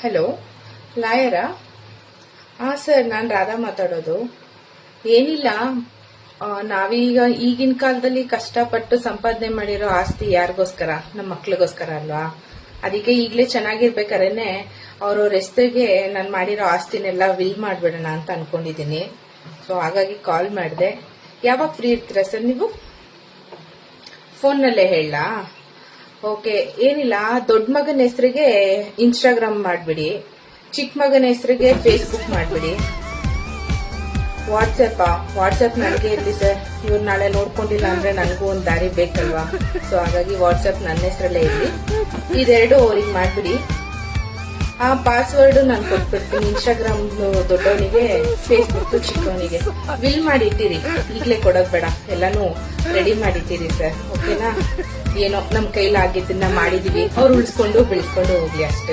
Hello, ಲಾಯರಾ? Sir, ನಾನು ರಾಧಾ ಮಾತಾಡೋದು. ಏನಿಲ್ಲ, ನಾವೀಗ ಈಗಿನ ಕಾಲದಲ್ಲಿ ಕಷ್ಟಪಟ್ಟು ಸಂಪಾದನೆ ಮಾಡಿರೋ ಆಸ್ತಿ ಯಾರಿಗೋಸ್ಕರ? ನಮ್ಮ ಮಕ್ಳಿಗೋಸ್ಕರ ಅಲ್ವಾ? ಅದಕ್ಕೆ ಈಗಲೇ ಚೆನ್ನಾಗಿರ್ಬೇಕಾರೇನೆ ಅವ್ರವ್ರ ಹೆಸರಿಗೆ ನಾನು ಮಾಡಿರೋ ಆಸ್ತಿನೆಲ್ಲ ವಿಲ್ ಮಾಡ್ಬಿಡೋಣ ಅಂತ ಅನ್ಕೊಂಡಿದ್ದೀನಿ. ಸೊ ಹಾಗಾಗಿ ಕಾಲ್ ಮಾಡಿದೆ. ಯಾವಾಗ ಫ್ರೀ ಇರ್ತೀರಾ ಸರ್ ನೀವು? ಫೋನ್ನಲ್ಲೇ ಹೇಳಲಾ? ಓಕೆ, ಏನಿಲ್ಲ, ದೊಡ್ಡ ಮಗನ ಹೆಸರಿಗೆ ಇನ್ಸ್ಟಾಗ್ರಾಮ್ ಮಾಡ್ಬಿಡಿ, ಚಿಕ್ಕ ಮಗನ ಹೆಸರಿಗೆ ಫೇಸ್ಬುಕ್ ಮಾಡ್ಬಿಡಿ. ವಾಟ್ಸ್ಆಪ್ ನನಗೆ ಇರಲಿ ಸರ್. ಇವ್ರು ನಾಳೆ ನೋಡ್ಕೊಂಡಿಲ್ಲ ಅಂದ್ರೆ ನನಗೂ ಒಂದು ದಾರಿ ಬೇಕಲ್ವಾ? ಸೊ ಹಾಗಾಗಿ ವಾಟ್ಸ್ಆಪ್ ನನ್ನ ಹೆಸರಲ್ಲೇ ಇರಲಿ. ಇದೆರಡು ಅವ್ರಿಗೆ ಮಾಡ್ಬಿಡಿ. ಪಾಸ್ವರ್ಡ್ ನಾನು ಕೊಟ್ಬಿಡ್ತೀನಿ. ಇನ್ಸ್ಟಾಗ್ರಾಮ್ ದೊಡ್ಡವನಿಗೆ, ಫೇಸ್ಬುಕ್ ಚಿಕ್ಕವನಿಗೆ. ವಿಲ್ ಮಾಡಿ ಇಟ್ಟಿರಿ, ಈಗಲೇ ಕೊಡೋದ್ ಬೇಡ, ಎಲ್ಲಾನು ರೆಡಿ ಮಾಡಿಟ್ಟಿರಿ ಸರ್. ಓಕೆನಾ? ಏನೋ ನಮ್ ಕೈಲಾಗಿದ್ದನ್ನ ಮಾಡಿದೀವಿ, ಅವ್ರು ಉಳಿಸ್ಕೊಂಡು ಬೆಳೆಸ್ಕೊಂಡು ಹೋಗ್ಲಿ ಅಷ್ಟೇ